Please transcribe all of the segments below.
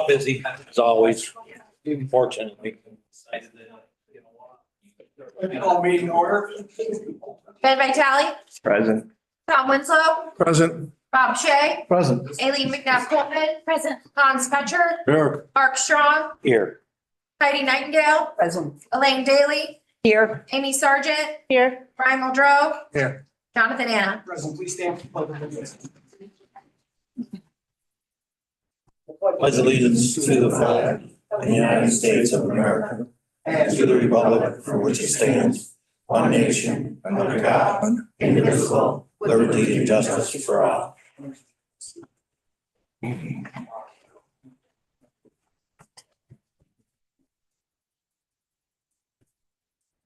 Busy as always, fortunately. Call meeting order. Ben Vitale, Present. Tom Winslow, Present. Bob Shay, Present. Aileen McNabb Coleman, present, Hans Petcher, Here. Mark Strong, Here. Heidi Nightingale, Present. Elaine Daly, Here. Amy Sargent, Here. Brian Muldrow, Here. Jonathan Anna. Present, please stand for the pledge of allegiance. Pledge allegiance to the flag of the United States of America and to the republic for which it stands, one nation, under God, indivisible, with liberty and justice for all.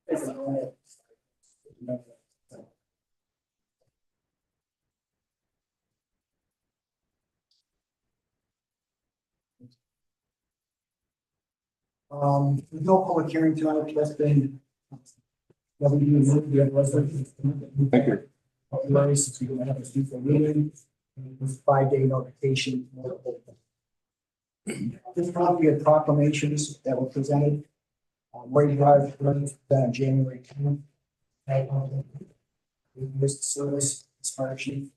There's no public hearing tonight, that's been. Thank you. Since we don't have a speaker meeting, this 5-day notification. There's probably a proclamations that were presented. Where Drive, on January 10th. We missed service, as fire chief.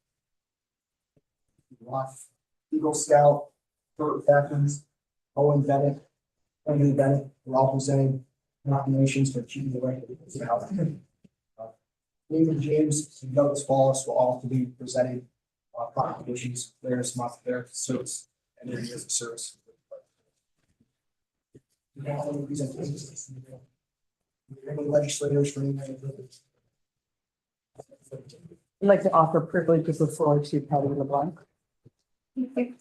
Eagle Scout, Kurt Atkins, Owen Bennett, Emily Bennett, were all presenting proclamations for achieving the right to the Scout. David James and Douglas Wallace will also be presenting proclamations for their response to their service and their years of service. Any legislators for any? I'd like to offer privilege before to Patty LeBlanc. You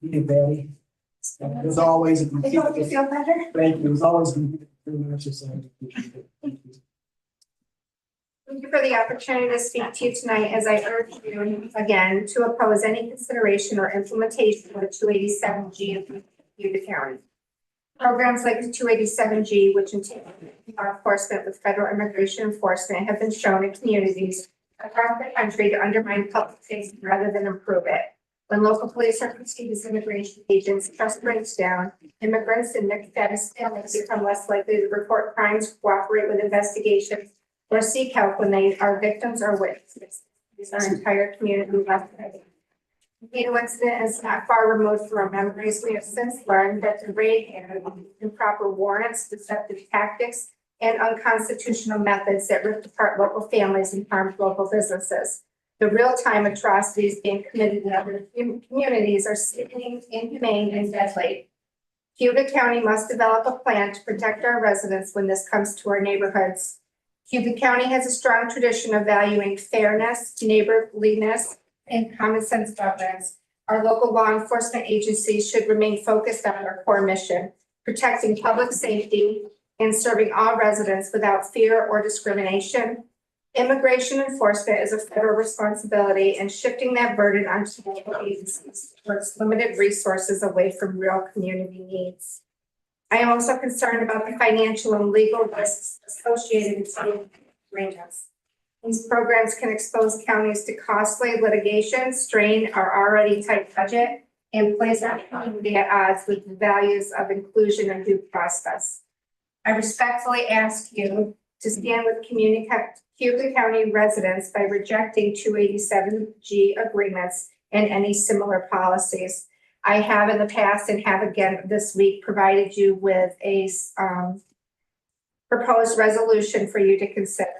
do, Patty. As always, if you I hope you feel better. thank you. As always, we pretty much just Thank you. Thank you for the opportunity to speak to you tonight as I urge you again to oppose any consideration or implementation of the 287G in Cayuga County. Programs like the 287G, which entail law enforcement with federal immigration enforcement, have been shown in communities across the country to undermine public safety rather than improve it. When local police are perceived as immigration agents, trust breaks down. Immigrants and mixed status families become less likely to report crimes, cooperate with investigations, or seek help when they are victims or witnesses. These are entire community left. The fatal incident is not far removed from our memories. We have since learned that the raid and improper warrants, deceptive tactics, and unconstitutional methods that ripped apart local families and harmed local businesses. The real-time atrocities being committed in other communities are sickening, inhumane, and deadly. Cayuga County must develop a plan to protect our residents when this comes to our neighborhoods. Cayuga County has a strong tradition of valuing fairness, neighborliness, and common sense governance. Our local law enforcement agencies should remain focused on our core mission, protecting public safety and serving all residents without fear or discrimination. Immigration enforcement is a federal responsibility, and shifting that burden onto local agencies towards limited resources away from real community needs. I am also concerned about the financial and legal risks associated with some arrangements. These programs can expose counties to costly litigation, strain our already tight budget, and place our community at odds with the values of inclusion and due process. I respectfully ask you to stand with Cayuga County residents by rejecting 287G agreements and any similar policies. I have in the past and have again this week provided you with a proposed resolution for you to consider.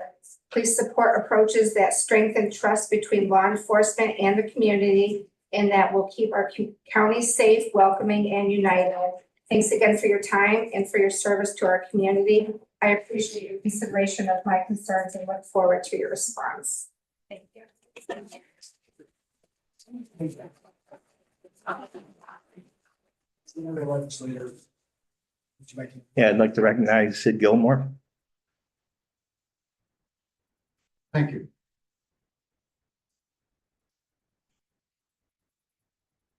Please support approaches that strengthen trust between law enforcement and the community, and that will keep our county safe, welcoming, and united. Thanks again for your time and for your service to our community. I appreciate your consideration of my concerns and look forward to your response. Thank you. Any legislators? Would you like to? Yeah, I'd like to recognize Sid Gilmore. Thank you.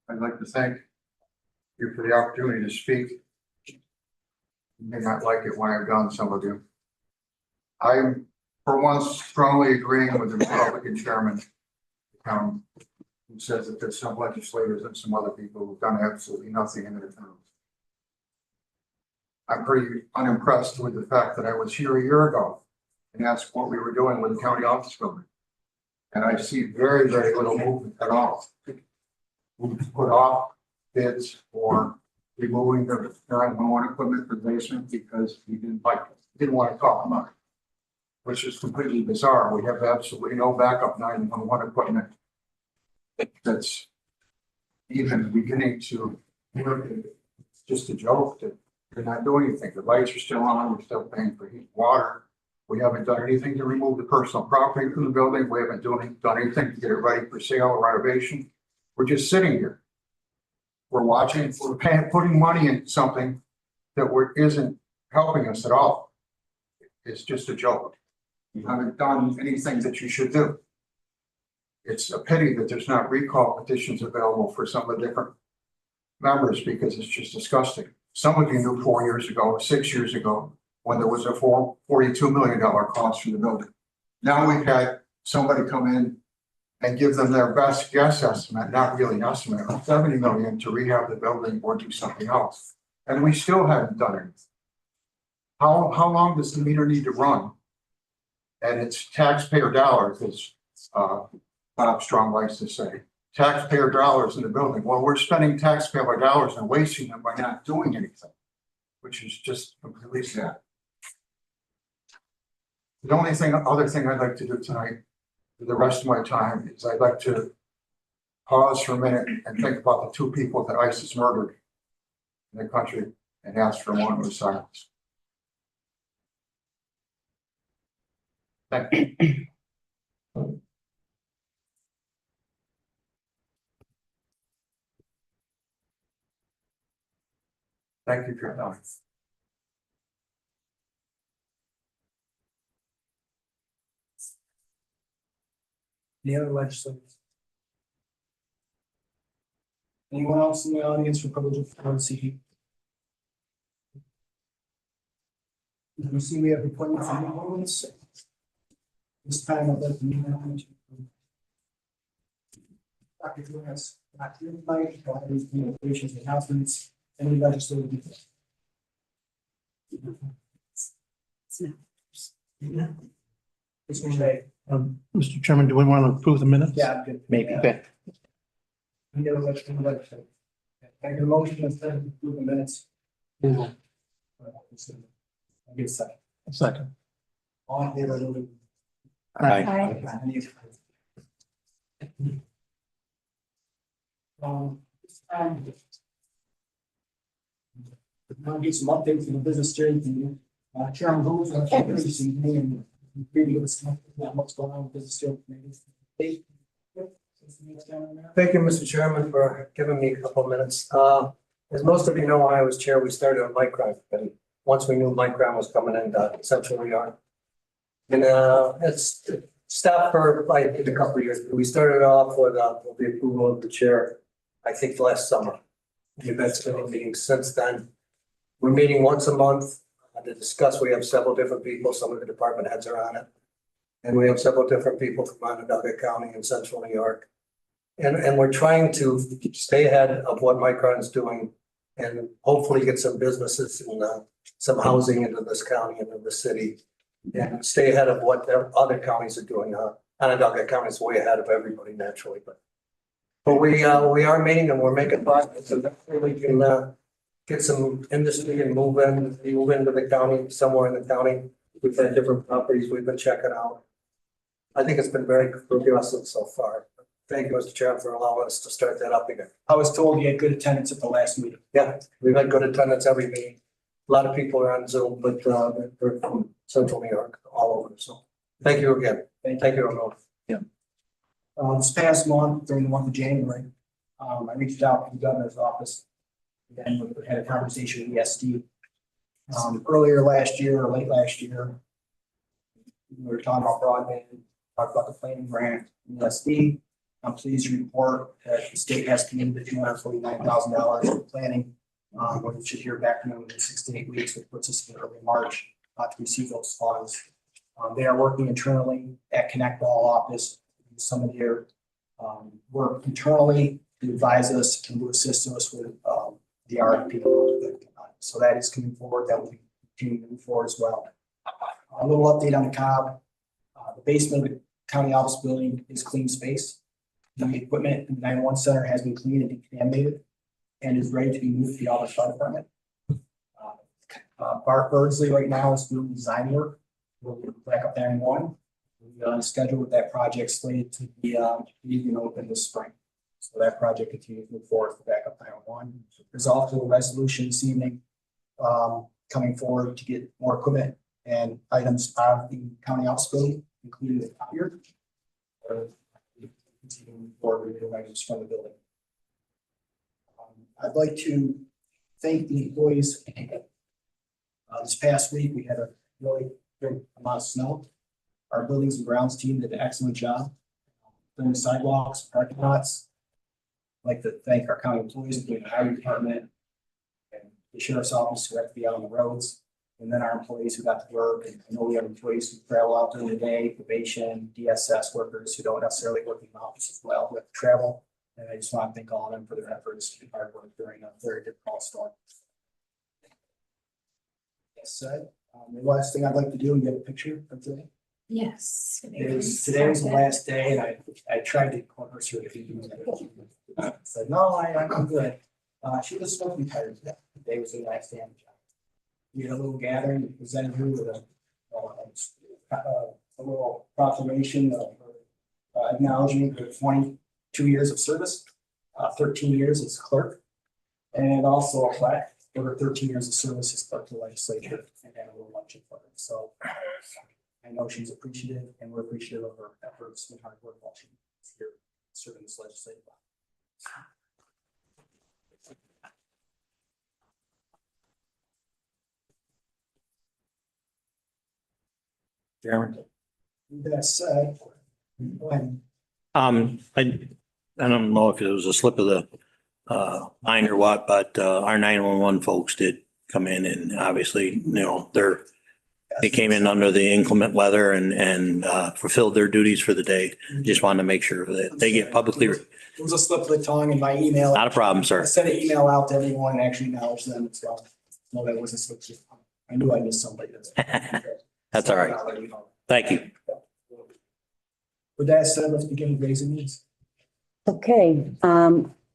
I'd like to thank you for the opportunity to speak. You may not like it when I've done, some of you. I'm, for once, strongly agreeing with the Republican chairman. who says that there's some legislators and some other people who've done absolutely nothing in their terms. I'm pretty unimpressed with the fact that I was here a year ago and asked what we were doing with the county office building. And I see very, very little movement at all. We put off bids for removing the 911 equipment for the basement because we didn't want to talk about it, which is completely bizarre. We have absolutely no backup 911 equipment that's even beginning to work. It's just a joke that they're not doing anything. The lights are still on. We're still paying for heat, water. We haven't done anything to remove the personal property from the building. We haven't done anything to get it ready for sale or renovation. We're just sitting here. We're watching, we're putting money in something that isn't helping us at all. It's just a joke. You haven't done anything that you should do. It's a pity that there's not recall petitions available for some of the different members because it's just disgusting. Some of you knew 4 years ago, 6 years ago, when there was a $42 million cost for the building. Now we've had somebody come in and give them their best guess estimate, not really an estimate, of $70 million to rehab the building or do something else. And we still haven't done anything. How long does the meter need to run? And it's taxpayer dollars, as Bob Strong likes to say. Taxpayer dollars in the building. Well, we're spending taxpayer dollars and wasting them by not doing anything, which is just completely sad. The only other thing I'd like to do tonight, for the rest of my time, is I'd like to pause for a minute and think about the 2 people that ISIS murdered in the country and ask for a moment of silence. Thank you. Thank you for your time. Any other legislators? Anyone else in the audience for public policy? You see, we have appointments and appointments. This time I'd like to move on to Dr. Flores, not here tonight, but his communications and announcements, any legislative. Mr. Shea. Mr. Chairman, do we want to approve the minutes? Yeah, I'm good. Maybe. Okay. Any other legislative? Can I get a motion instead of approve the minutes? I'll get a second. Second. All in favor, Lily? Aye. Any opposed? This time, I'll get some updates from the business steering committee. Chairman Booth, and free to give us what's going on with business steering committee. Thank you, Mr. Chairman, for giving me a couple of minutes. As most of you know, when I was chair, we started a micron committee. Once we knew micron was coming into Central New York. And it's stopped for like a couple of years. We started off with the approval of the chair, I think last summer. We've been meeting since then. We're meeting once a month to discuss. We have several different people. Some of the department heads are on it. And we have several different people from Onondaga County and Central New York. And we're trying to stay ahead of what Micron is doing and hopefully get some businesses and some housing into this county and into the city and stay ahead of what other counties are doing. Onondaga County is way ahead of everybody naturally, but we are meeting and we're making progress so that we can get some industry and move into the county, somewhere in the county. We've had different properties we've been checking out. I think it's been very progressive so far. Thank you, Mr. Chairman, for allowing us to start that up again. I was told you had good attendance at the last meeting. Yeah, we've had good attendance every meeting. A lot of people are on Zoom, but they're from Central New York, all over. So thank you again. Thank you, everyone. Yeah. This past month, during the month of January, I reached out to the governor's office and we had a conversation with the SD. Earlier last year or late last year, we were talking about broadband, talked about the planning grant in the SD. I'm pleased to report that the state has committed to $249,000 for planning. We should hear back from them in 6 to 8 weeks, which puts us in early March to receive those funds. They are working internally at Connect All office. Some of their work internally to advise us and to assist us with, the RFP. So that is coming forward. That will be continuing to move forward as well. A little update on the Cobb. The basement of the county office building is clean space. The equipment in the 911 center has been cleaned and decontaminated and is ready to be moved to the Albert Fire Department. Bart Birdsley right now is doing design work. We'll get back up there in one. We're on schedule with that project slated to be even open this spring. So that project continues to move forward for backup 911. There's also a resolution this evening coming forward to get more equipment and items out of the county office building, including the copier. Continuing forward with the items from the building. I'd like to thank the employees. This past week, we had a really good amount of snow. Our buildings and grounds team did an excellent job doing sidewalks, parking lots. I'd like to thank our county employees, including the highway department and the sheriff's office who have to be out on the roads. And then our employees who got to work. And I know we have employees who travel out during the day, probation, DSS workers who don't necessarily work in the office as well, who have to travel. And I just want to thank all of them for their efforts and hard work during a very difficult storm. That said, the last thing I'd like to do, and get a picture of today. Yes. Today was the last day, and I tried to call her through if you do that. Said, no, I'm good. She was supposed to be tired today. Today was the last day on the job. We had a little gathering, we presented her with a little proclamation of acknowledging her 22 years of service, 13 years as clerk, and also a plaque for her 13 years of service as clerk to the legislature, and had a little luncheon for her. So I know she's appreciative, and we're appreciative of her efforts and hard work while she's here serving this legislative body. Chairman. That said, go ahead. I don't know if it was a slip of the mind or what, but our 911 folks did come in and obviously, they came in under the inclement weather and fulfilled their duties for the day. Just wanted to make sure that they get publicly. It was a slip of the tongue in my email. Not a problem, I sir. sent an email out to everyone and actually acknowledged them as well. No, that wasn't slip of the tongue. I knew I missed somebody. That's all right. Thank you. With that said, let's begin with Ways and Means. Okay,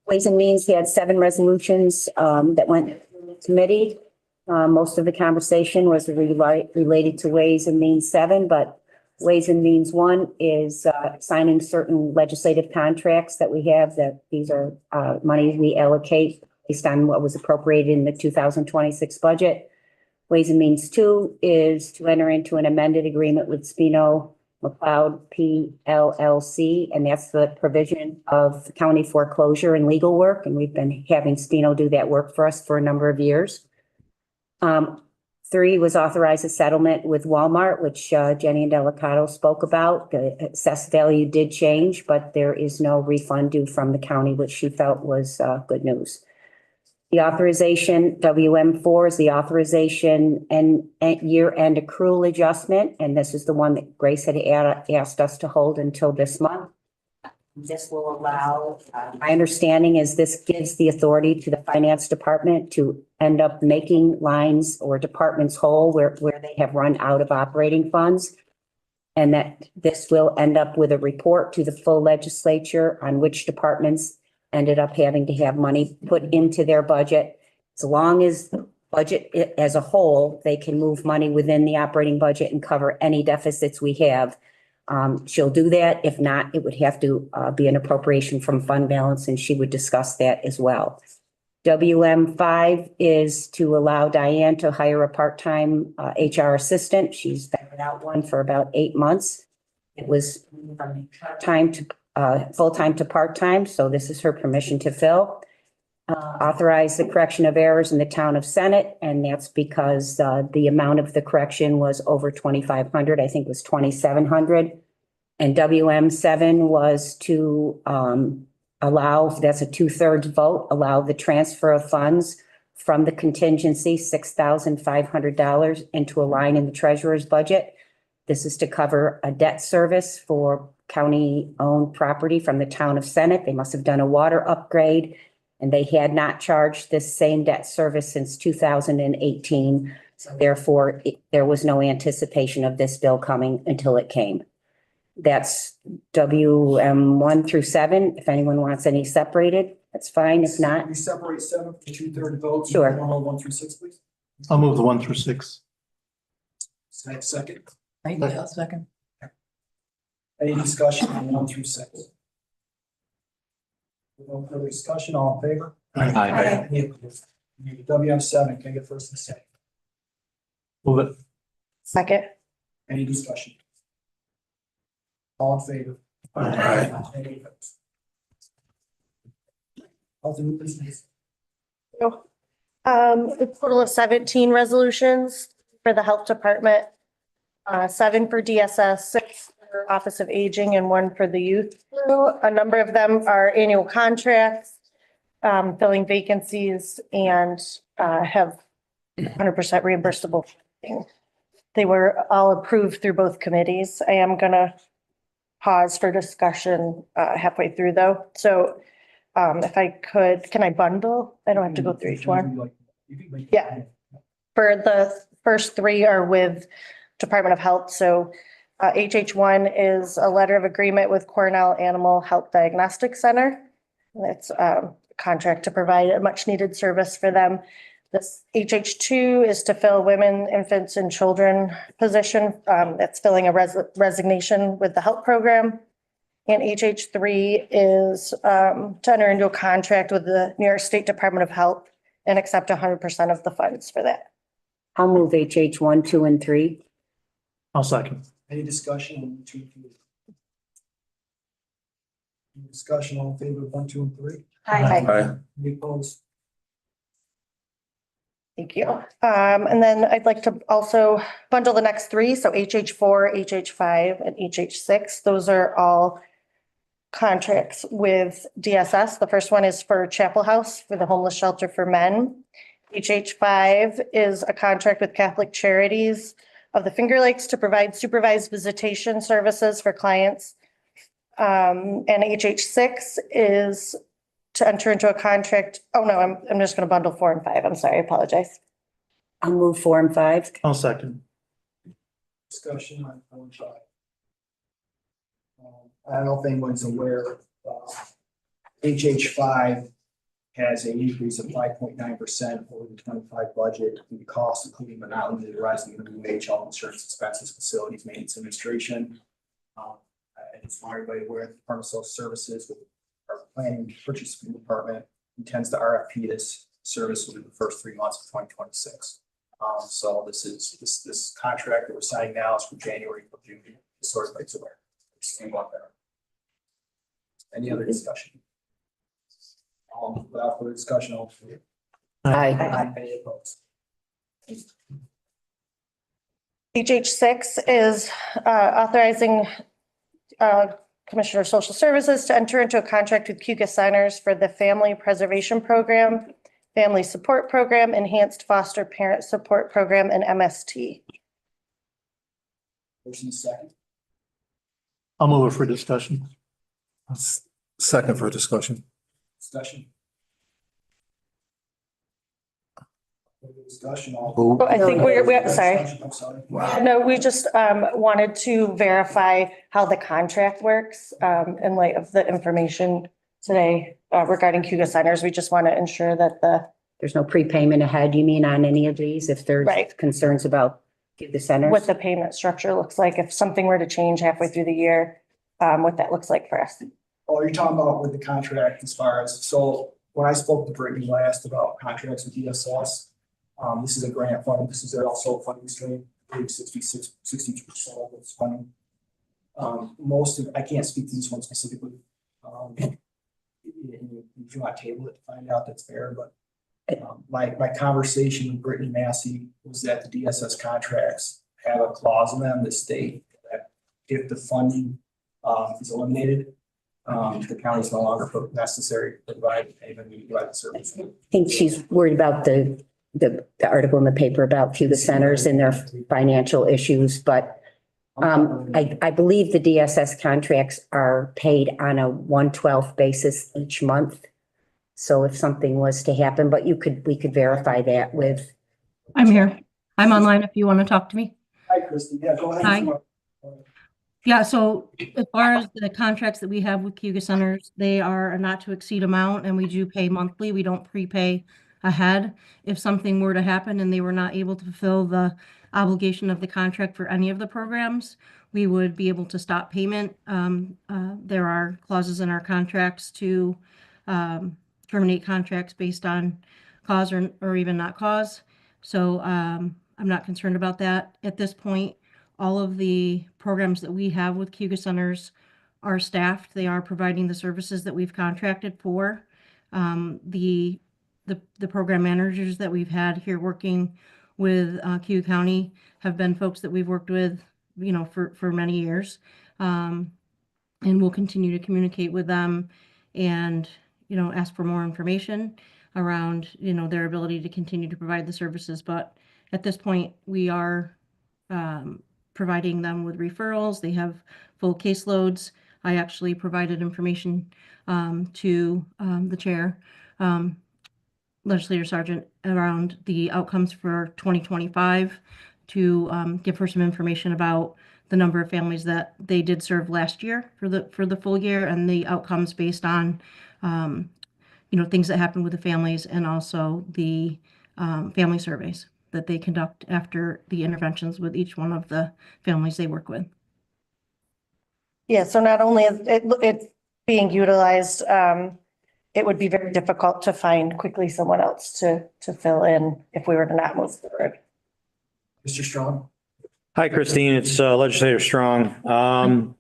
Ways and Means had 7 resolutions that went to the committee. Most of the conversation was related to Ways and Means 7, but Ways and Means 1 is signing certain legislative contracts that we have, that these are money we allocate based on what was appropriated in the 2026 budget. Ways and Means 2 is to enter into an amended agreement with Spino McLeod PLLC, and that's the provision of county foreclosure and legal work. And we've been having Spino do that work for us for a number of years. 3 was authorize a settlement with Walmart, which Jenny and Delicato spoke about. The assessed value did change, but there is no refund due from the county, which she felt was good news. The authorization, WM4, is the authorization and year-end accrual adjustment, and this is the one that Grace had asked us to hold until this month. This will allow, my understanding is this gives the authority to the finance department to end up making lines or departments whole where they have run out of operating funds. And that this will end up with a report to the full legislature on which departments ended up having to have money put into their budget. As long as the budget as a whole, they can move money within the operating budget and cover any deficits we have. She'll do that. If not, it would have to be an appropriation from fund balance, and she would discuss that as well. WM5 is to allow Diane to hire a part-time HR assistant. She's been without one for about 8 months. It was from part-time to full-time to part-time, so this is her permission to fill. Authorize the correction of errors in the town of Senate, and that's because the amount of the correction was over 2,500. I think it was 2,700. And WM7 was to allow, that's a 2/3 vote, allow the transfer of funds from the contingency, $6,500, into a line in the treasurer's budget. This is to cover a debt service for county-owned property from the town of Senate. They must have done a water upgrade, and they had not charged this same debt service since 2018. So therefore, there was no anticipation of this bill coming until it came. That's WM 1 through 7. If anyone wants any separated, that's fine. If not, We separate 7 for 2/3 votes. Sure. 1 through 6, please. I'll move the 1 through 6. Can I have a second? I'll second. Any discussion on 1 through 6? No further discussion, all in favor? Aye. Any opposed? WM 7, can I get first and second? Move it. Second. Any discussion? All in favor? Aye. Any opposed? Health and business. A total of 17 resolutions for the health department. 7 for DSS, 6 for Office of Aging, and 1 for the youth. A number of them are annual contracts, filling vacancies, and have 100% reimbursable funding. They were all approved through both committees. I am gonna pause for discussion halfway through though. So if I could, can I bundle? I don't have to go through each one. Yeah. For the first 3 are with Department of Health. So HH1 is a letter of agreement with Cornell Animal Health Diagnostic Center. It's a contract to provide a much needed service for them. This HH2 is to fill women, infants, and children position. It's filling a resignation with the health program. And HH3 is to enter into a contract with the New York State Department of Health and accept 100% of the funds for that. I'll move HH 1, 2, and 3. I'll second. Any discussion on 2 and 3? Any discussion, all in favor of 1, 2, and 3? Aye. Any opposed? Thank you. And then I'd like to also bundle the next 3. So HH4, HH5, and HH6. Those are all contracts with DSS. The first one is for Chapel House for the homeless shelter for men. HH5 is a contract with Catholic Charities of the Finger Lakes to provide supervised visitation services for clients. And HH6 is to enter into a contract. Oh, no, I'm just going to bundle 4 and 5. I'm sorry, I apologize. I'll move 4 and 5. I'll second. Discussion on 4 and 5. I don't know if anyone's aware, HH5 has an increase of 5.9% over the 25 budget. The cost, including but not limited to rising minimum wage, health insurance expenses, facilities, maintenance, administration. And it's everybody aware, the Department of Social Services with our planning and purchasing department intends to RFP this service within the first 3 months of 2026. So this contract that we're signing now is from January to June. This sort of makes it aware. Any other discussion? Without further discussion, all in favor? Aye. Any opposed? HH6 is authorizing Commissioner of Social Services to enter into a contract with Cayuga Centers for the Family Preservation Program, Family Support Program, Enhanced Foster Parent Support Program, and MST. First and second. I'll move it for discussion. Second for discussion. Discussion. Further discussion, all. Oh, I think we're sorry. I'm sorry. No, we just wanted to verify how the contract works in light of the information today regarding Cayuga Centers. We just want to ensure that There's no prepayment ahead, you mean, on any of these, if there's Right. concerns about the centers? what the payment structure looks like, if something were to change halfway through the year, what that looks like for us. Oh, you're talking about with the contract as far as, so when I spoke to Brittany last about contracts with DSS, this is a grant fund, this is also a funding stream, I believe 62% of it's funding. Most of, I can't speak to this one specifically. If you want to table it to find out that's fair, but my conversation with Brittany Massey was that the DSS contracts have a clause in them that state that if the funding is eliminated, the county is no longer necessary to provide payment to provide the service. I think she's worried about the article in the paper about Cayuga Centers and their financial issues, but I believe the DSS contracts are paid on a 1/12 basis each month. So if something was to happen, but we could verify that with, I'm here. I'm online if you want to talk to me. Hi, Christie. Yeah, go ahead. Hi. Yeah, so as far as the contracts that we have with Cayuga Centers, they are a not to exceed amount and we do pay monthly. We don't prepay ahead. If something were to happen and they were not able to fulfill the obligation of the contract for any of the programs, we would be able to stop payment. There are clauses in our contracts to terminate contracts based on cause or even not cause. So I'm not concerned about that at this point. All of the programs that we have with Cayuga Centers are staffed. They are providing the services that we've contracted for. The program managers that we've had here working with Cayuga County have been folks that we've worked with, for many years. And we'll continue to communicate with them and, ask for more information around, their ability to continue to provide the services. But at this point, we are providing them with referrals. They have full caseloads. I actually provided information to the chair, Legislator Sergeant, around the outcomes for 2025 to give her some information about the number of families that they did serve last year for the full year and the outcomes based on things that happened with the families and also the family surveys that they conduct after the interventions with each one of the families they work with. Yeah, so not only is it being utilized, it would be very difficult to find quickly someone else to fill in if we were to not move forward. Mr. Strong. Hi, Christine. It's Legislator Strong.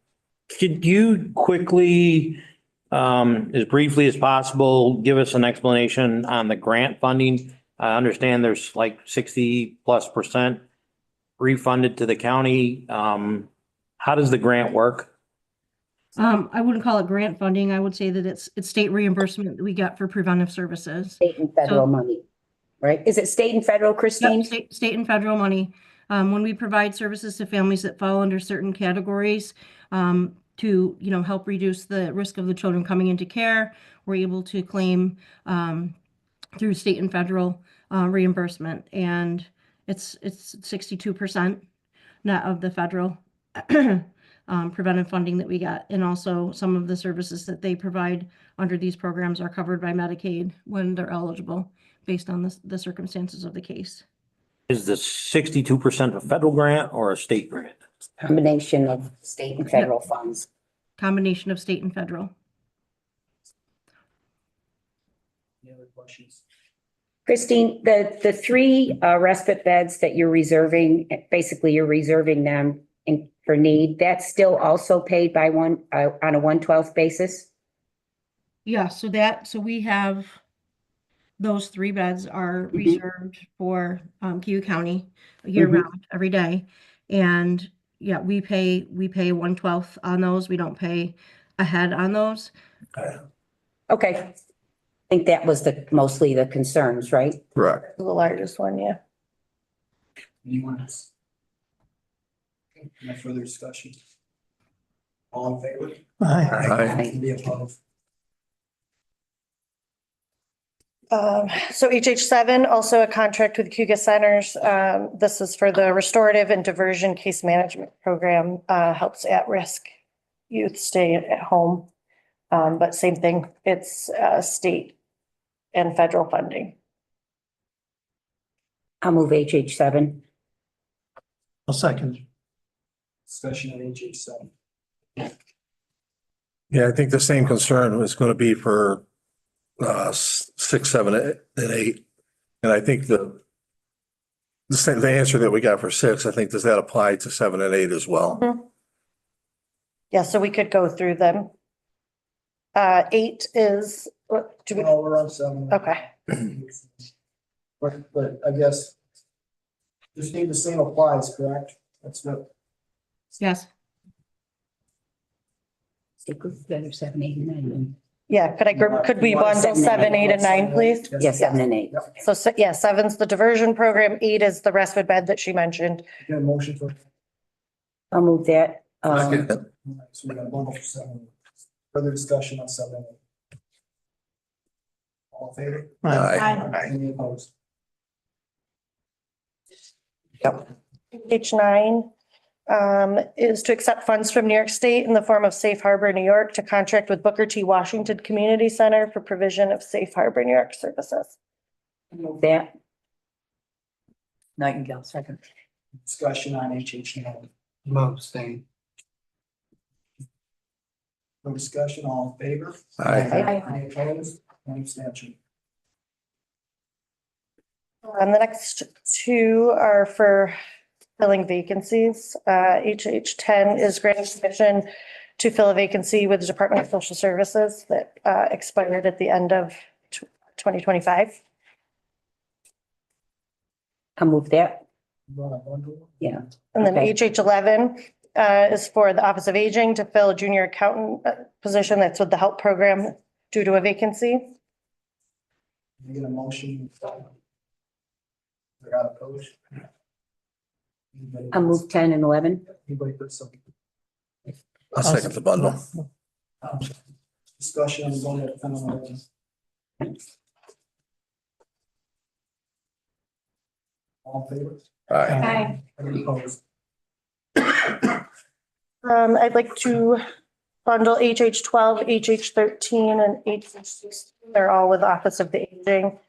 Could you quickly, as briefly as possible, give us an explanation on the grant funding? I understand there's like 60+% refunded to the county. How does the grant work? I wouldn't call it grant funding. I would say that it's state reimbursement that we get for preventive services. state and federal money, right? Is it state and federal, Christine? Yep, state and federal money. When we provide services to families that fall under certain categories, to, help reduce the risk of the children coming into care, we're able to claim, through state and federal, reimbursement. And it's 62% net of the federal, preventive funding that we get. And also some of the services that they provide under these programs are covered by Medicaid when they're eligible based on the circumstances of the case. Is the 62% a federal grant or a state grant? Combination of state and federal funds. Combination of state and federal. Any other questions? Christine, the three respite beds that you're reserving, basically you're reserving them for need, that's still also paid by on a 1/12 basis? Yeah, so we have those 3 beds are reserved for Cayuga County year round, every day. And yeah, we pay 1/12 on those. We don't pay ahead on those. Okay. I think that was mostly the concerns, right? Correct. The largest one, yeah. Anyone else? Okay, no further discussion. All in favor? Aye. Any opposed? So HH7, also a contract with Cayuga Centers. This is for the restorative and diversion case management program, helps at-risk youth stay at home. But same thing, it's state and federal funding. I'll move HH7. I'll second. Discussion on HH7. Yeah, I think the same concern was going to be for 6, 7, and 8. And I think the answer that we got for 6, I think, does that apply to 7 and 8 as well? Mm-hmm. Yeah, so we could go through them. 8 is, do we, Well, we're on 7. okay. But I guess just need the same applies, correct? That's what, Yes. Better 7, 8, and 9. Yeah, could we bundle 7, 8, and 9, please? Yes, 7 and 8. So, yeah, 7's the diversion program, 8 is the respite bed that she mentioned. get a motion for, I'll move that. Second. All right, so we got a bundle for 7. Further discussion on 7 and 8. All in favor? Aye. Any opposed? Page 9 is to accept funds from New York State in the form of Safe Harbor, New York, to contract with Booker T. Washington Community Center for provision of Safe Harbor, New York services. Move that. Nightingale, second. Discussion on HH9. Abstain. No discussion, all in favor? Aye. Any opposed? Any abstention? The next 2 are for filling vacancies. HH10 is granting permission to fill a vacancy with the Department of Social Services that expired at the end of 2025. I'll move that. Run a bundle. Yeah. And then Okay. HH11 is for the Office of Aging to fill a junior accountant position that's with the HELP program due to a vacancy. Can I get a motion? I got opposed. Anybody- I'll move 10 and 11. Anybody put something? I'll second the bundle. Discussion on going to 10 and 11. All in favor? Aye. Any opposed? I'd like to bundle HH12, HH13, and HH16. They're all with Office of the Aging.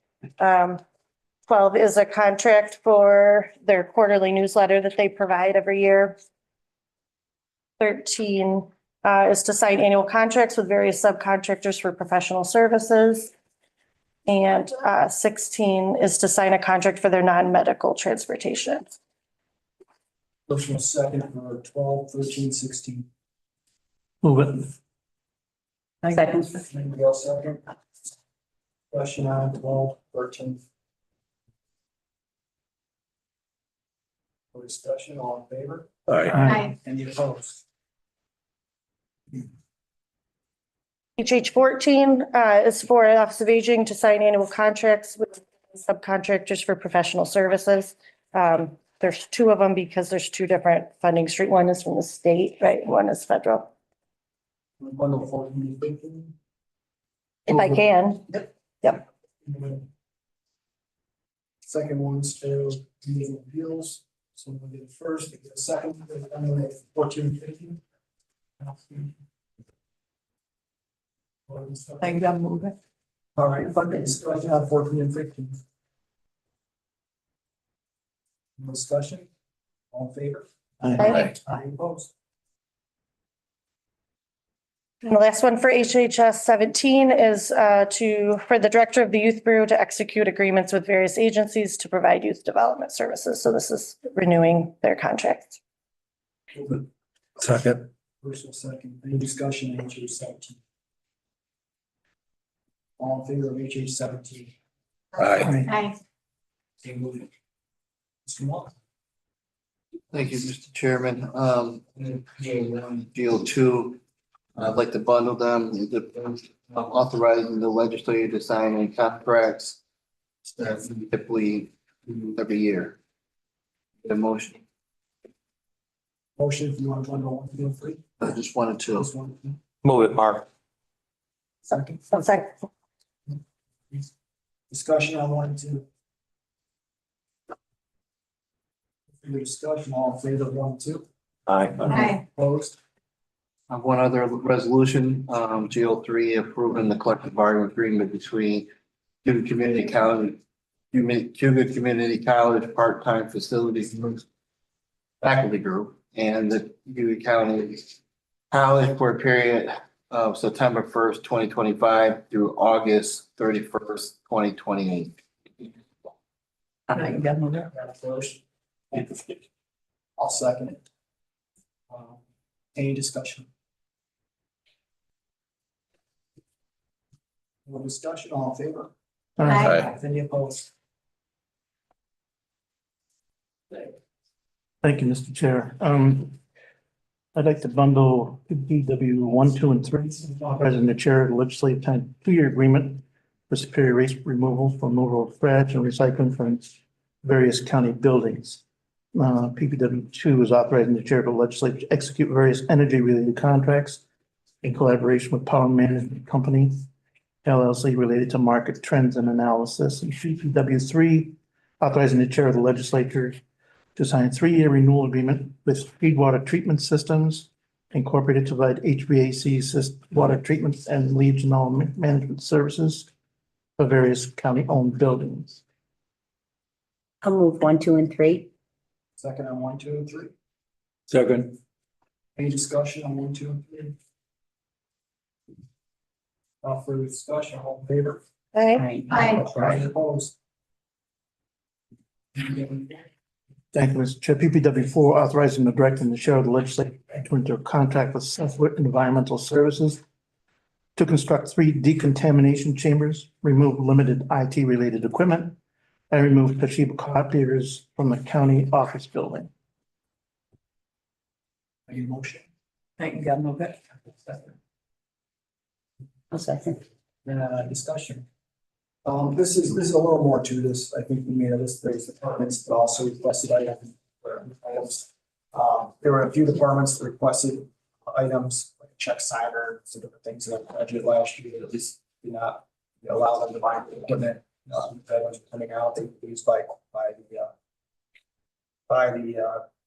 12 is a contract for their quarterly newsletter that they provide every year. 13 is to sign annual contracts with various subcontractors for professional services. And 16 is to sign a contract for their non-medical transportation. Motion was second for 12, 13, 16. Move it. Second. Anybody else second? Question on 12, 13. For discussion, all in favor? Aye. Any opposed? HH14 is for the Office of Aging to sign annual contracts with subcontractors for professional services. There's 2 of them because there's 2 different funding street. One is from the state, right? One is federal. Bundle 14 and 15. If I can. Yep. Second one's to legal appeals. So we'll get it first, get a second, 14 and 15. I gotta move it. All right, funding discussion on 14 and 15. No discussion? All in favor? Aye. Any opposed? And the last one for HHS 17 is for the Director of the Youth Bureau to execute agreements with various agencies to provide youth development services. So this is renewing their contracts. Second. First or second, any discussion on HH 17? All in favor of HH 17? Aye. Aye. Okay, moving. Mr. Moore. Thank you, Mr. Chairman. Deal 2, I'd like to bundle them, authorizing the legislature to sign any contracts that we typically do every year. The motion, Motion, if you want to bundle 1, 2, and 3. I just wanted to. This one. Move it, Mark. Second. One second. Discussion on 1 and 2. Further discussion, all in favor of 1 and 2? Aye. Opposed? I have one other resolution, GO3 approving the collective bargaining agreement between Cayuga Community College part-time facilities faculty group and the Cayuga County College for a period of September 1st, 2025 through August 31st, 2028. I gotta move it. Got a first. I'll second it. Any discussion? No discussion, all in favor? Aye. Any opposed? Thank you, Mr. Chair. I'd like to bundle DW 1, 2, and 3. President and Chair of the Legislative Time 2-year agreement for superior waste removal of trash and recycling from various county buildings. PPW 2 is authorizing the chair of the legislature to execute various energy related contracts in collaboration with Power Management Company LLC related to market trends and analysis. And PPW 3 authorizing the chair of the legislature to sign a 3-year renewal agreement with Feedwater Treatment Systems Incorporated to provide HVAC water treatment and Legionella management services for various county-owned buildings. I'll move 1, 2, and 3. Second on 1, 2, and 3. Second. Any discussion on 1, 2, and 3? Not further discussion, all in favor? Aye. Any opposed? Thank you, Mr. Chair. PPW 4 authorizing the director and the chair of the legislature to enter into a contract with Southwood Environmental Services to construct 3 decontamination chambers, remove limited IT related equipment, and remove Toshiba copiers from the county office building. Any motion? Thank you, God, move it. I'll second. Discussion. This is a little more to this. I think we made a list of those departments, but also requested items. There were a few departments that requested items like a check signer, some different things in the budget last year that just did not allow them to buy the equipment. Items were coming out, they were used by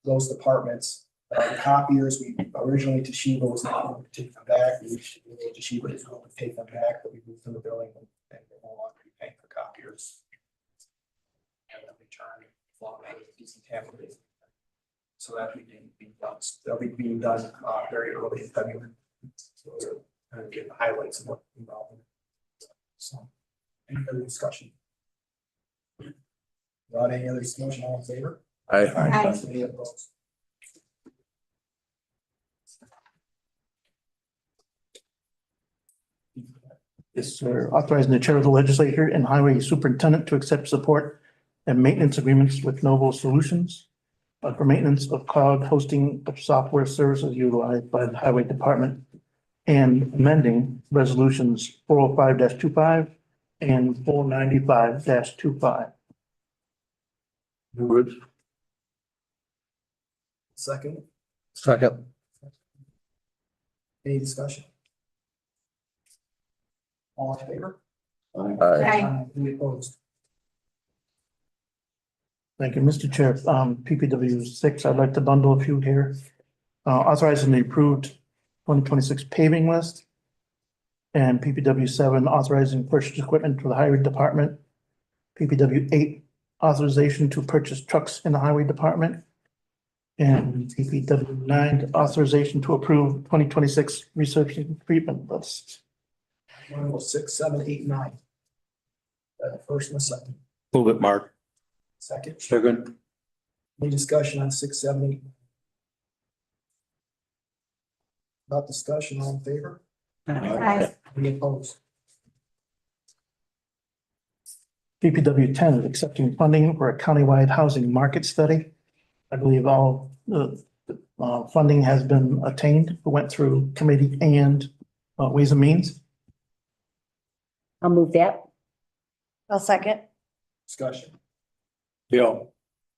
those departments. The copiers, we originally Toshiba was not going to take them back. We Toshiba is going to take them back, but we moved them to the building and they're no longer paying for copiers. And then return along with decontaminated. So that'll be being done. They'll be being done very early in February. So those are kind of the highlights of what involved. So any other discussion? Not any other discussion, all in favor? Aye. Any opposed? Yes, sir. Authorizing the chair of the legislature and highway superintendent to accept support and maintenance agreements with Novo Solutions for maintenance of cloud hosting of software services utilized by the highway department and amending resolutions 405-25 and 495-25. Move it. Second, Second. any discussion? All in favor? Aye. Any opposed? Thank you, Mr. Chair. PPW 6, I'd like to bundle a few here. Authorizing the approved 2026 paving list. And PPW 7, authorizing purchase equipment for the highway department. PPW 8, authorization to purchase trucks in the highway department. And PPW 9, authorization to approve 2026 research and treatment list. 6, 7, 8, 9. First and a second. Move it, Mark. Second, Second. any discussion on 6, 7, 8? Not discussion, all in favor? Aye. Any opposed? PPW 10 is accepting funding for a countywide housing market study. I believe all the funding has been attained, went through committee and Ways and Means. I'll move that. I'll second. Discussion. Yeah,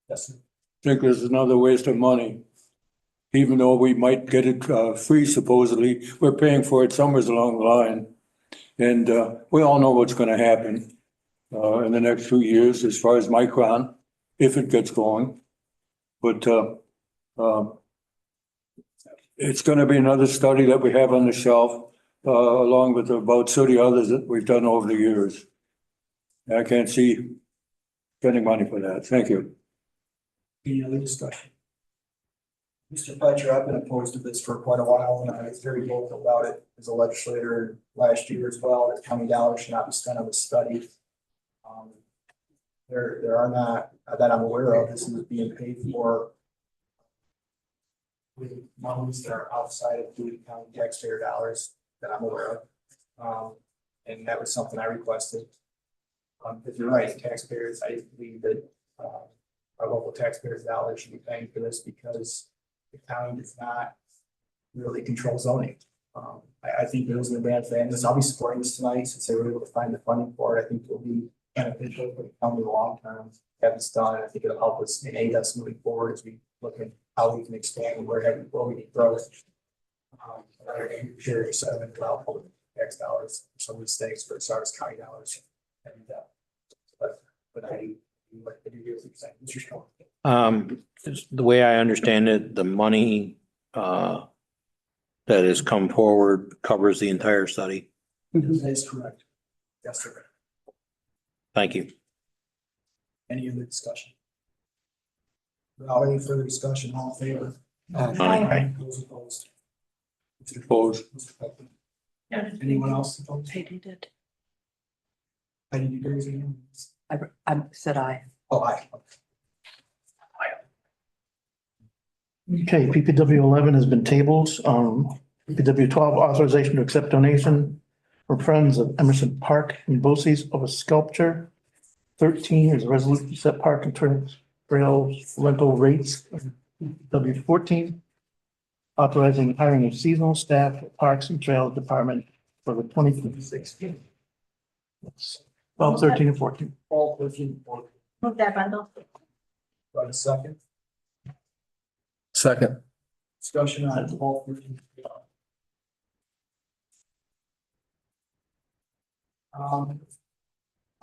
Yes, sir. think this is another waste of money. Even though we might get it free supposedly, we're paying for it somewhere along the line. And we all know what's gonna happen in the next few years as far as Micron, if it gets going. But it's gonna be another study that we have on the shelf, along with about 30 others that we've done over the years. I can't see spending money for that. Thank you. Any other discussion? Mr. Fletcher, I've been opposed to this for quite a while, and I was very vocal about it as a legislator last year as well, that county dollars should not be spent on this study. There are not, that I'm aware of, this is being paid for with monies that are outside of the county taxpayer dollars that I'm aware of. And that was something I requested. If you're right, taxpayers, I believe that our local taxpayers' dollars should be paying for this because the county does not really control zoning. I think it was a bad thing. I'll be supporting this tonight since they were able to find the funding for it. I think it'll be beneficial for the county long term. Have this done, I think it'll help us and aid us moving forward as we look at how we can expand and where we can grow it. I'm sure you're settling about X dollars, some of these things for Sardis County dollars. And, but I, what do you do? Mr. Shaw? Just the way I understand it, the money, that has come forward covers the entire study. That is correct. Yes, sir. Thank you. Any other discussion? Without any further discussion, all in favor? Aye. Those opposed? Opposed. Mr. Copeland? Anyone else opposed? Katie did. I need to raise your hand. I said aye. Oh, aye. Okay, PPW 11 has been tabled. PPW 12, authorization to accept donation from Friends of Emerson Park and BOCES of a sculpture. 13 is a resolution to set park and trails rental rates. PPW 14, authorizing hiring of seasonal staff at Parks and Trails Department for the 2026. 12, 13, and 14. All 13. Move that bundle. Got a second? Second. Discussion on all 13. I'm gonna,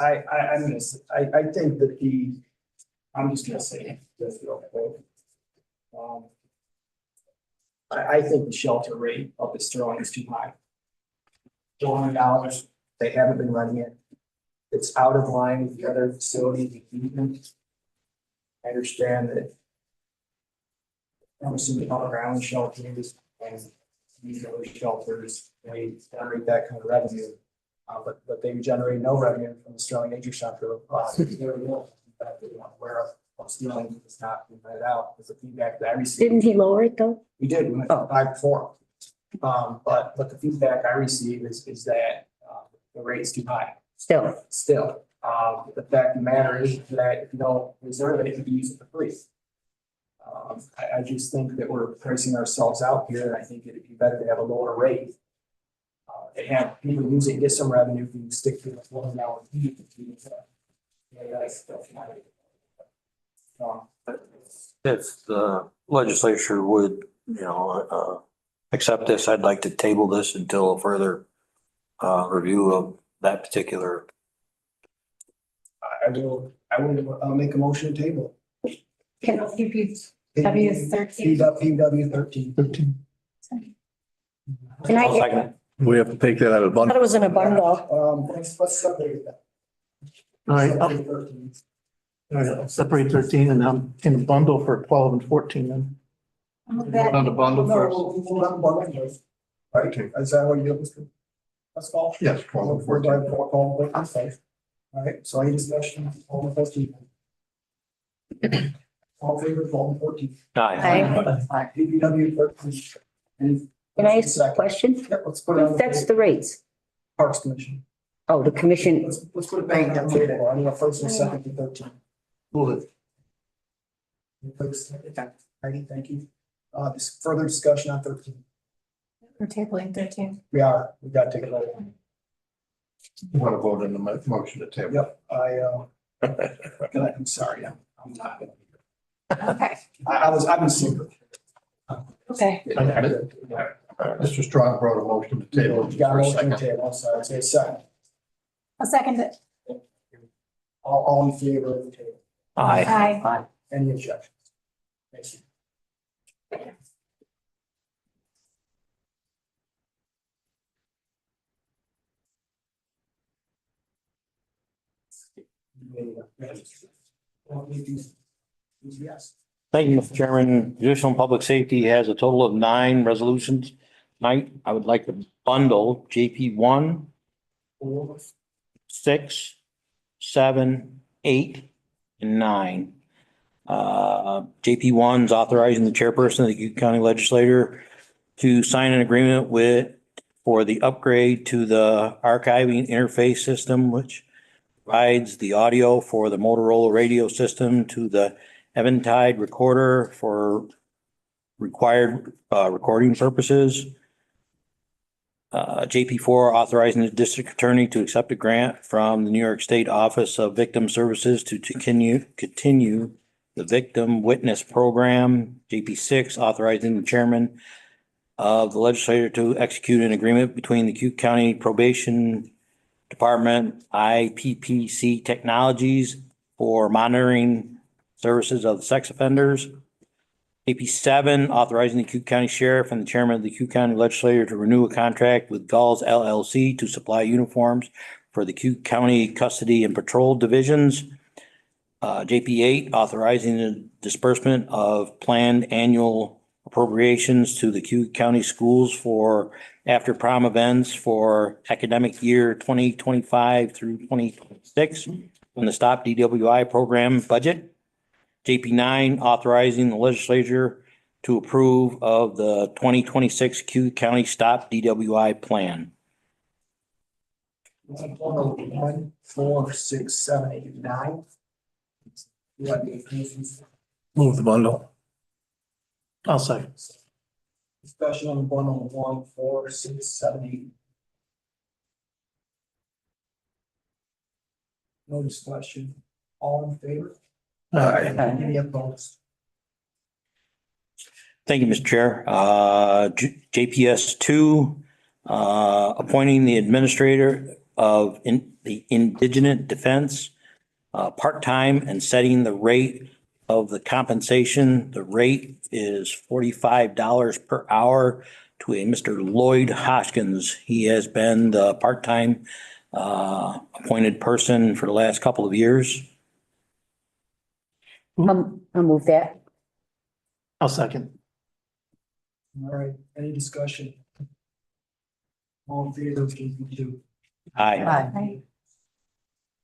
I think that I'm just gonna say it, just real quick. I think the shelter rate of the Sterling is too high. $400, they haven't been running it. It's out of line with the other facilities. I understand that. I'm assuming other ground shelters and these other shelters, they generate that kind of revenue. But they generate no revenue from the Sterling Nature Center. Where Sterling is not being let out, is the feedback that I received. Didn't he lower it though? We did, we went to 5 before. But the feedback I receive is that the rate's too high. Still, The fact of the matter is that if you don't reserve it, it can be used for free. I just think that we're pricing ourselves out here, and I think it'd be better to have a lower rate. And have people use it, get some revenue, if you stick to the $4 fee. Yeah, that's not it. If the legislature would, accept this, I'd like to table this until a further review of that particular. I'll make a motion to table. PPW 13. PW 13. can I get, Second. We have to take that out of I thought bundle. it was in a bundle. Let's separate that. All right, Separate 13. all right, separate 13 and I'm in a bundle for 12 and 14 then. Move that. On the bundle No, first. we'll have one first. Right, is that what you do, Mr.? Let's call. Yes, 12 and 14. All right, so any discussion, all the 14. All in favor, of all 14. Aye. PPW 13. And can I ask a question? Yep, let's put it on That's the the rates. Parks Commission. Oh, the commission, Let's put it back on the table. I need a first and second to 13. Move it. Heidi, thank you. This further discussion on 13. We're tabling 13. We got to take a vote. You want to vote on the motion to table? Yep, I'm sorry, I'm not. Okay. I've been super. Okay. Mr. Strong brought a motion to table. You got a For a motion to second. table, I'm sorry, say a second. I'll second it. All in favor of the table? Aye. Aye. Any objections? Thank you. Yes. Thank you, Mr. Chairman. Judicial and Public Safety has a total of 9 resolutions. Tonight, I would like to bundle JP 1, 6, 7, 8, and 9. JP 1's authorizing the chairperson of the Cayuga County Legislature to sign an agreement for the upgrade to the archiving interface system, which provides the audio for the Motorola radio system to the Eventide recorder for required recording purposes. JP4, authorizing the district attorney to accept a grant from the New York State Office of Victim Services to continue the Victim Witness Program. JP6, authorizing the chairman of the legislature to execute an agreement between the Cayuga County Probation Department, IPPC Technologies for monitoring services of sex offenders. AP7, authorizing the Cayuga County Sheriff and the Chairman of the Cayuga County Legislature to renew a contract with Gulls LLC to supply uniforms for the Cayuga County Custody and Patrol Divisions. JP8, authorizing the disbursement of planned annual appropriations to the Cayuga County Schools for after prom events for academic year 2025 through 2026 from the Stop DWI program budget. JP9, authorizing the legislature to approve of the 2026 Cayuga County Stop DWI plan. 1, 4, 6, 7, 8, 9. Move the bundle. I'll second. Discussion on the bundle 1, 4, 6, 7, 8. No discussion. All in favor? Any opposed? Thank you, Mr. Chair. JPS 2, appointing the administrator of the Indigent Defense, part-time and setting the rate of the compensation. The rate is $45 per hour to a Mr. Lloyd Hoskins. He has been the part-time appointed person for the last couple of years. I'll move that. I'll second. All right, any discussion? All in favor of JP2? Aye. Aye.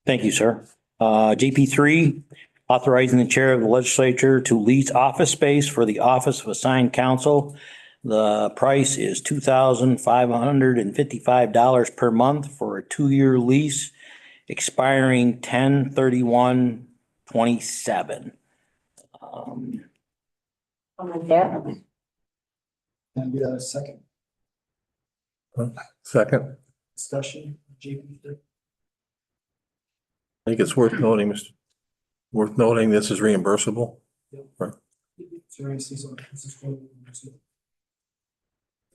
Thank you, sir. JP3, authorizing the chair of the legislature to lease office space for the office of assigned counsel. The price is $2,555 per month for a 2-year lease expiring 10/31/27. I'll move that. Can I get a second Second. discussion? JP3? I think it's worth noting, this is reimbursable. Right. Is there any season? This is for-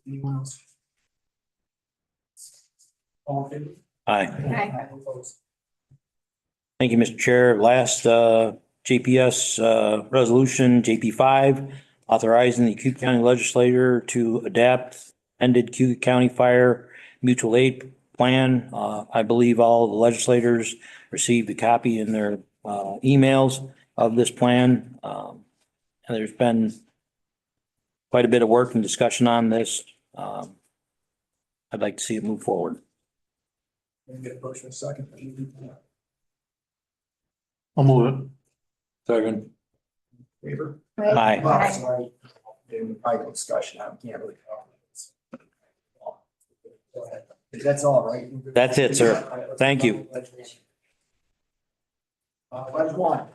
Anyone else? All in favor? Aye. Aye. Opposed? Thank you, Mr. Chair. Last JPS resolution, JP5, authorizing the Cayuga County Legislature to adapt ended Cayuga County Fire Mutual Aid Plan. I believe all the legislators received a copy in their emails of this plan. And there's been quite a bit of work and discussion on this. I'd like to see it move forward. Can I get a motion in a second? I'll move it. Second. Favor? Aye. Oh, sorry. In private discussion, I can't really. Go ahead. That's all right. That's it, sir. Thank you. Item 1,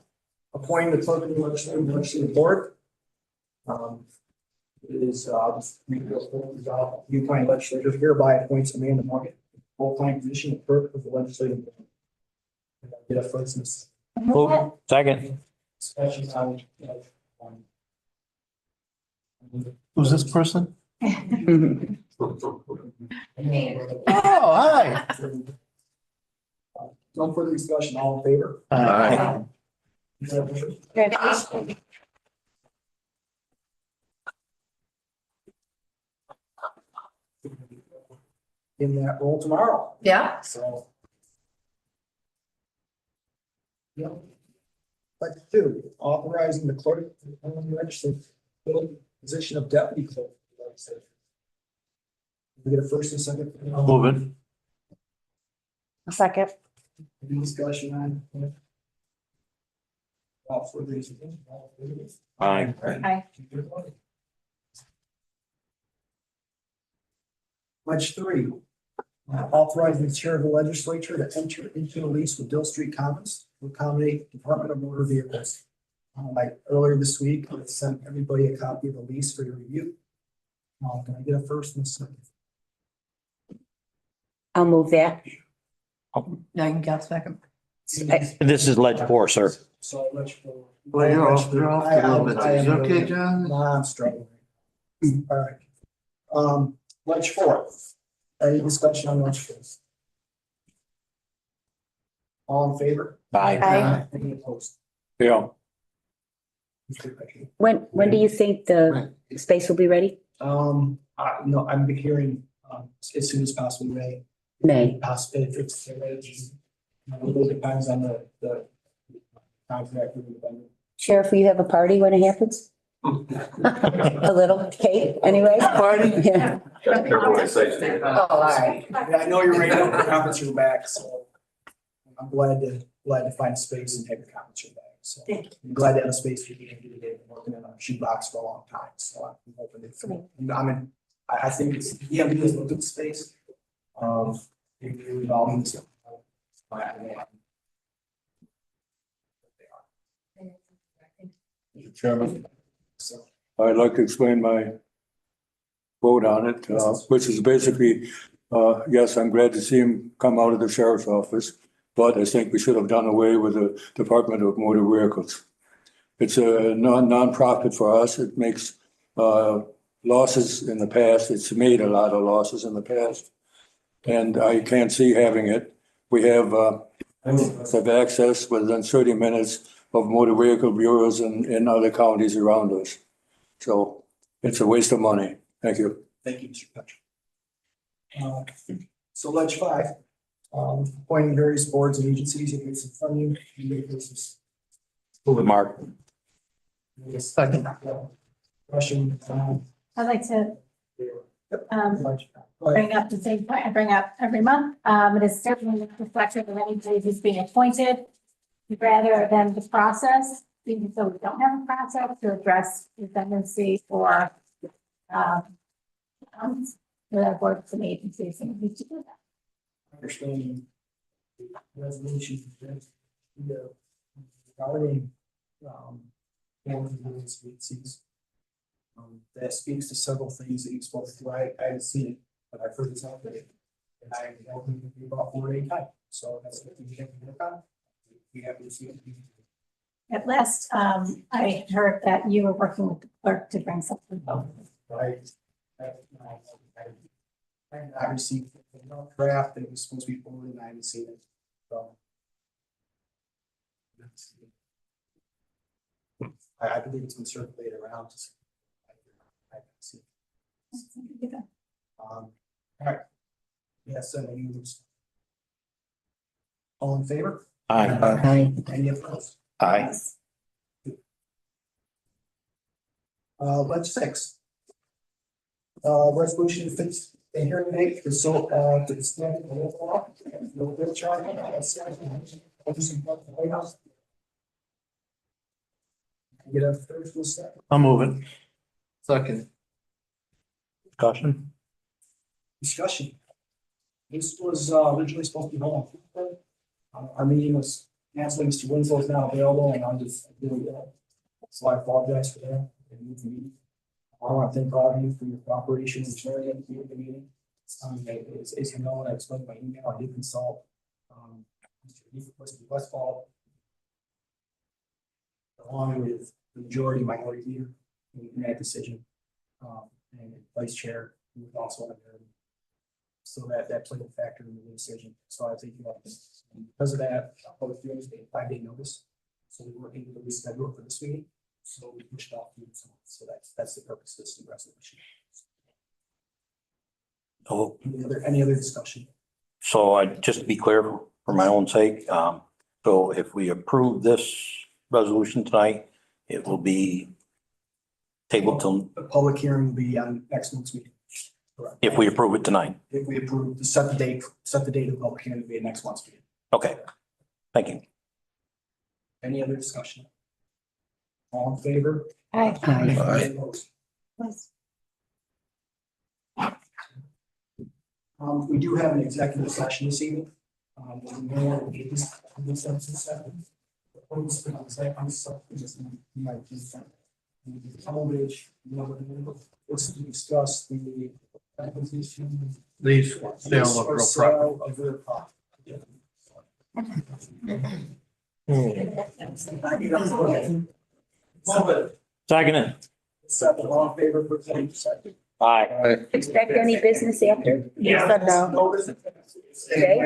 appointing the clerk of the legislative board. It is, just read the Cayuga County Legislature hereby appoints Amanda Morgan, full-time position of clerk of the legislative board. Get a first and Move. Second. discussion on. Who's this person? Oh, hi. No further discussion, all in favor? Aye. In that role tomorrow, Yeah. so. Yep. But 2, authorizing the clerk of the county legislature to fill the position of deputy clerk. of the legislature. We get a first and second. Move it. A second. Any discussion on? All for these. Aye. Aye. Pledge 3, authorizing the chair of the legislature to enter into a lease with Dill Street Commons to accommodate Department of Motor Vehicles. Like earlier this week, I sent everybody a copy of the lease for your review. Can I get a first and a second? I'll move that. Now you can get a second. This is ledge 4, sir. So let's go. Well, you're off a little bit. Is it okay, John? Nah, I'm struggling. All right. Ledge 4. Any discussion on ledge 4? All in favor? Aye. Any opposed? Yeah. When do you think the space will be ready? No, I'm hearing, as soon as possible, May. May. Possibly if it's ready. It really depends on the contract with the vendor. Sheriff, will you have a party when it happens? A little cake, anyway? Party? Yeah. Oh, all right. Yeah, I know you're ready to put the conference room back, so I'm glad to find space and have the conference room back. So I'm glad to have a space for you to do today. I've been working in a shoebox for a long time, so I'm hoping it's, I think it's, yeah, we just looked at the space. It involving stuff. Mr. Chairman, So, I'd like to explain my vote on it, which is basically, yes, I'm glad to see him come out of the sheriff's office, but I think we should have done away with the Department of Motor Vehicles. It's a non-profit for us. It makes losses in the past. It's made a lot of losses in the past. And I can't see having it. We have access within 30 minutes of motor vehicle bureaus in other counties around us. So it's a waste of money. Thank you. thank you, Mr. Patrick. So ledge 5, appointing various boards and agencies, if it's in front of you. Move it, Mark. Second. Question. I'd like to Ledge. Go ahead. bring up the same point I bring up every month. It is certainly reflective of any duties being appointed rather than the process, even though we don't have a process to address redundancy or with our boards and agencies, and we need to do that. Understanding the resolution regarding boards and agencies. That speaks to several things that you spoke to. I haven't seen it, but I've heard it's out there. And I'm hoping to be about 4 days time. So that's what we have to work on. We have to see it. At last, I heard that you were working with the clerk to bring something up. Right. I received a draft that was supposed to be forwarded and I haven't seen it. So. I believe it's been circulated around. I haven't seen it. All right. Yes, and you. All in favor? Aye. Aye. Any opposed? Aye. Ledge 6. Resolution fits a hearing date for to extend the local law. No bill charge. Get a first and second. I'll move it. Second. Discussion? Discussion. This was originally supposed to be on. Our meeting was canceled. Mr. Winslow is now available and I'm just doing that. So I apologize for that. I want to thank all of you for your cooperation and sharing it with the meeting. As you know, and I explained by email, I did consult Mr. Westfall along with the majority minority leader in that decision. And vice chair who was also on there. So that played a factor in the decision. So I think because of that, public hearings, they 5-day notice. So we were able to reschedule it for this meeting. So we pushed off. So that's the purpose of this new resolution. Oh, Any other discussion? so just to be clear, for my own sake, so if we approve this resolution tonight, it will be tabled till, The public hearing will be on next month's meeting. Correct. if we approve it tonight. If we approve, set the date of the public hearing will be next month's meeting. Okay, thank you. Any other discussion? All in favor? Aye. Any opposed? We do have an executive session this evening. It's to discuss the acquisition. These sale of real property. Sale of real property. Second it. Second, all in favor, for executive session? Aye. Expect any business after? You said no. No business. Okay.